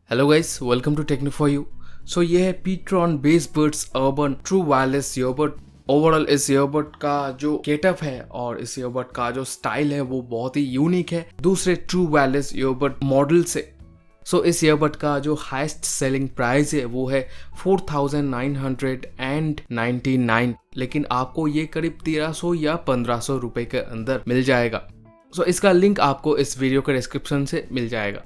Hello guys, welcome to techno for you. सो ये है Ptron Bassbuds Urban Tws wireless earbud. Overall इस earbud का जो गेटअप है और इस ईयरबड का जो स्टाइल है वो बहुत ही यूनिक है दूसरे ट्रू वायरलेस ईयरबड मॉडल से। सो इस ईयरबड का जो हाईएस्ट सेलिंग प्राइस है वो है 4999, लेकिन आपको ये करीब 1300 या 1500 रुपए के अंदर मिल जाएगा। सो इसका लिंक आपको इस वीडियो के डिस्क्रिप्शन से मिल जाएगा।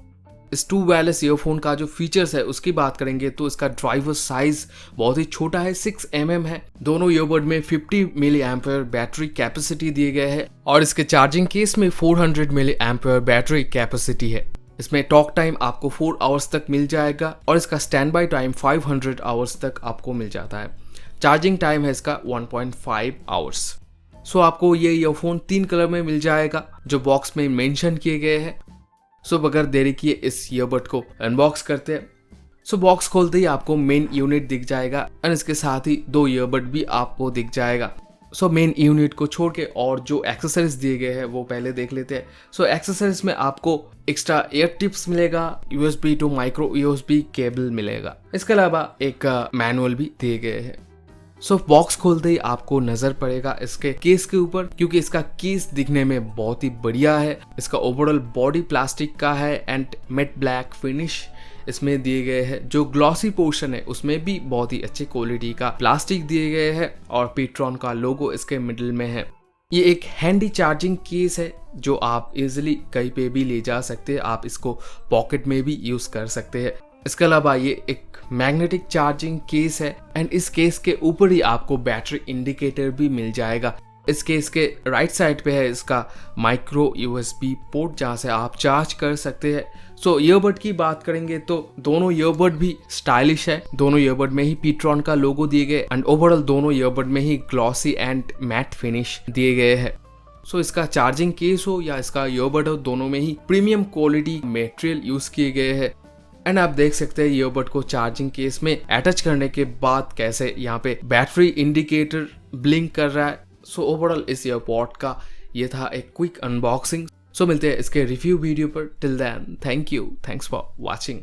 इस ट्रू वायरलेस ईयरफोन का जो फीचर्स है उसकी बात करेंगे तो इसका ड्राइवर साइज बहुत ही छोटा है, 6 mm है। दोनों ईयरबड में 50 मिली एम्पेयर बैटरी कैपेसिटी दिए गए हैं और इसके चार्जिंग केस में 400 मिली एम्पेयर बैटरी कैपेसिटी है। इसमें टॉक टाइम आपको 4 आवर्स तक मिल जाएगा और इसका स्टैंड बाय टाइम 500 आवर्स तक आपको मिल जाता है। चार्जिंग टाइम है इसका 1.5 आवर्स। सो आपको ये ईयरफोन 3 कलर में मिल जाएगा जो बॉक्स में मेंशन किए गए हैं। सो बगैर देरी किए इस ईयरबड को अनबॉक्स करते हैं। सो बॉक्स खोलते ही आपको मेन यूनिट दिख जाएगा और इसके साथ ही 2 ईयरबड भी आपको दिख जाएगा। सो मेन यूनिट को छोड़ के और जो एक्सेसरीज दिए गए हैं वो पहले देख लेते हैं। सो एक्सेसरीज में आपको एक्स्ट्रा एयर टिप्स मिलेगा, USB to micro USB cable मिलेगा। इसके अलावा एक मैनुअल भी दिए गए हैं। सो बॉक्स खोलते ही आपको नजर पड़ेगा इसके केस के ऊपर, क्योंकि इसका केस दिखने में बहुत ही बढ़िया है। इसका ओवरऑल बॉडी प्लास्टिक का है एंड मेट ब्लैक फिनिश इसमें दिए गए हैं। जो ग्लॉसी पोर्शन है उसमें भी बहुत ही अच्छी क्वालिटी का प्लास्टिक दिए गए हैं और Ptron का लोगो इसके मिडिल में है। ये एक हैंडी चार्जिंग केस है जो आप इजिली कहीं पे भी ले जा सकते हैं। आप इसको पॉकेट में भी यूज कर सकते हैं। इसके अलावा ये एक मैग्नेटिक चार्जिंग केस है एंड इस केस के ऊपर ही आपको बैटरी इंडिकेटर भी मिल जाएगा। इस केस के राइट साइड पे है इसका माइक्रो USB पोर्ट जहां से आप चार्ज कर सकते हैं। सो ईयरबड की बात करेंगे तो दोनों ईयरबड भी स्टाइलिश है। दोनों ईयरबड में ही Ptron का लोगो दिए गए एंड ओवरऑल दोनों ईयरबड में ही ग्लॉसी एंड मैट फिनिश दिए गए हैं। सो इसका चार्जिंग केस हो या इसका ईयरबड हो, दोनों में ही प्रीमियम क्वालिटी मटेरियल यूज किए गए हैं। एंड आप देख सकते हैं ईयरबड को चार्जिंग केस में अटैच करने के बाद कैसे यहाँ पे बैटरी इंडिकेटर ब्लिंक कर रहा है। सो ओवरऑल इस ईयरपॉड का ये था एक क्विक अनबॉक्सिंग। सो मिलते हैं इसके रिव्यू वीडियो पर। Till then, thank you, thanks for watching.